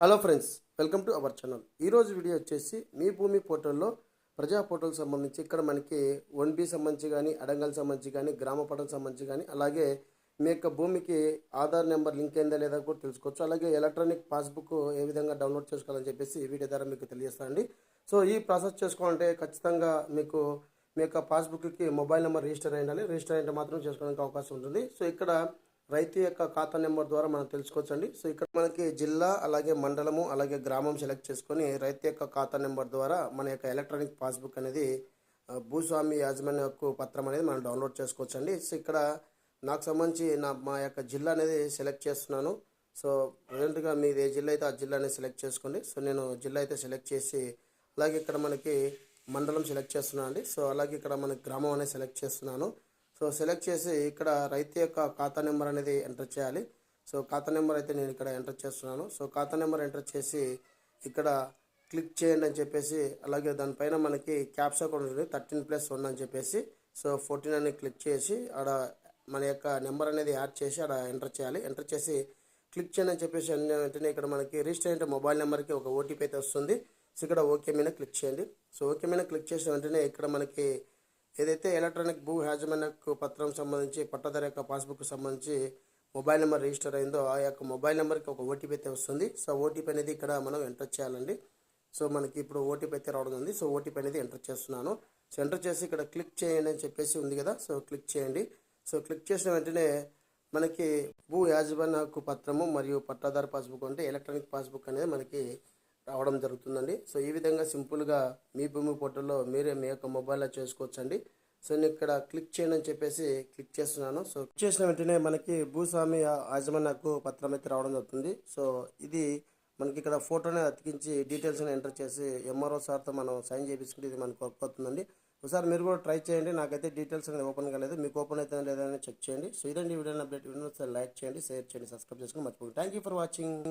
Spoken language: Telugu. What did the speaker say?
Hello friends, welcome to our channel. ఈరోజు వీడియో వచ్చేసి మీ భూమి పోర్టల్లో ప్రజా పోర్టల్ సంబంధించి ఇక్కడ మనకి 1B సంబంధించి కానీ, అడంగల్ సంబంధించి కానీ, గ్రామ పటం సంబంధించి కానీ, అలాగే మీ యొక్క భూమికి ఆధార్ నెంబర్ లింక్ అయిందా లేదా కూడా తెలుసుకోవచ్చు. అలాగే ఎలక్ట్రానిక్ పాస్బుక్ ఏ విధంగా డౌన్లోడ్ చేసుకోవాలని చెప్పేసి ఈ వీడియో ద్వారా మీకు తెలియజేస్తానండి. సో ఈ ప్రాసెస్ చేసుకోవాలంటే ఖచ్చితంగా మీకు మీ యొక్క పాస్బుక్కి మొబైల్ నెంబర్ రిజిస్టర్ అయ్యిండాలి. రిజిస్టర్ అయితే మాత్రం చేసుకోవడానికి అవకాశం ఉంటుంది. సో ఇక్కడ రైతు యొక్క ఖాతా నెంబర్ ద్వారా మనం తెలుసుకోవచ్చండి. సో ఇక్కడ మనకి జిల్లా, అలాగే మండలము, అలాగే గ్రామం సెలెక్ట్ చేసుకొని రైతు యొక్క ఖాతా నెంబర్ ద్వారా మన యొక్క ఎలక్ట్రానిక్ పాస్బుక్ అనేది భూస్వామి యాజమాన్య హక్కు పత్రం అనేది మనం డౌన్లోడ్ చేసుకోవచ్చండి. సో ఇక్కడ నాకు సంబంధించి మా యొక్క జిల్లా అనేది సెలెక్ట్ చేస్తున్నాను. సో ప్రజెంట్గా మీది ఏ జిల్లా అయితే ఆ జిల్లా అనేది సెలెక్ట్ చేసుకోండి. సో నేను జిల్లా అయితే సెలెక్ట్ చేసి, అలాగే ఇక్కడ మనకి మండలం సెలెక్ట్ చేస్తున్నాను అండి. సో అలాగే ఇక్కడ మనకి గ్రామం అనేది సెలెక్ట్ చేస్తున్నాను. సో సెలెక్ట్ చేసి ఇక్కడ రైతు యొక్క ఖాతా నెంబర్ అనేది ఎంటర్ చేయాలి. సో ఖాతా నెంబర్ అయితే నేను ఇక్కడ ఎంటర్ చేస్తున్నాను. సో ఖాతా నెంబర్ ఎంటర్ చేసి ఇక్కడ క్లిక్ చేయండి అని చెప్పేసి, అలాగే దానిపైన మనకి క్యాప్చా కూడా ఉంటుంది 13+1 అని చెప్పేసి. సో 14 అని క్లిక్ చేసి ఆడ మన యొక్క నెంబర్ అనేది యాడ్ చేసి ఆడ ఎంటర్ చేయాలి. ఎంటర్ చేసి క్లిక్ చేయండి అని చెప్పేసి వెంటనే ఇక్కడ మనకి రిజిస్టర్ అయిన మొబైల్ నెంబర్కి ఒక ఓటీపీ అయితే వస్తుంది. సో ఇక్కడ ఓకే మీద క్లిక్ చేయండి. సో ఓకే మీద క్లిక్ చేసిన వెంటనే ఇక్కడ మనకి ఏదైతే ఎలక్ట్రానిక్ భూ యాజమాన్య పత్రం సంబంధించి పట్టాదారు యొక్క పాస్బుక్ సంబంధించి మొబైల్ నెంబర్ రిజిస్టర్ అయిందో ఆ యొక్క మొబైల్ నెంబర్కి ఒక ఓటీపీ అయితే వస్తుంది. సో ఓటీపీ అనేది ఇక్కడ మనం ఎంటర్ చేయాలండి. సో మనకి ఇప్పుడు ఓటీపీ అయితే రావడం ఉంది. సో ఓటీపీ అనేది ఎంటర్ చేస్తున్నాను. సో ఎంటర్ చేసి ఇక్కడ క్లిక్ చేయండి అని చెప్పేసి ఉంది కదా. సో క్లిక్ చేయండి. సో క్లిక్ చేసిన వెంటనే మనకి భూ యాజమాన్య హక్కు పత్రము మరియు పట్టాదారు పాస్బుక్ అంటే ఎలక్ట్రానిక్ పాస్బుక్ అనేది మనకి రావడం జరుగుతుందండి. సో ఈ విధంగా సింపుల్గా మీ భూమి పోర్టల్లో మీరే మీ యొక్క మొబైల్లో చేసుకోవచ్చండి. సో నేను ఇక్కడ క్లిక్ చేయండి అని చెప్పేసి క్లిక్ చేస్తున్నాను. సో క్లిక్ చేసిన వెంటనే మనకి భూస్వామి యాజమాన్య హక్కు పత్రం అయితే రావడం జరుగుతుంది. సో ఇది మనకి ఇక్కడ ఫోటోనే అతికించి డీటెయిల్స్ ఎంటర్ చేసి ఎంఆర్ఓ సార్తో మనం సైన్ చేయించుకుంటే ఇది మనకు వర్క్ అవుతుందండి. ఒకసారి మీరు కూడా ట్రై చేయండి. నాకైతే డీటెయిల్స్ అనేది ఓపెన్ కాలేదు, మీకు ఓపెన్ అయితే లేదని చెక్ చేయండి. సో ఇదండి వీడియో అప్డేట్. వీడియో లైక్ చేయండి, షేర్ చేయండి, సబ్స్క్రైబ్ చేసుకుని మర్చిపోండి. Thank you for watching.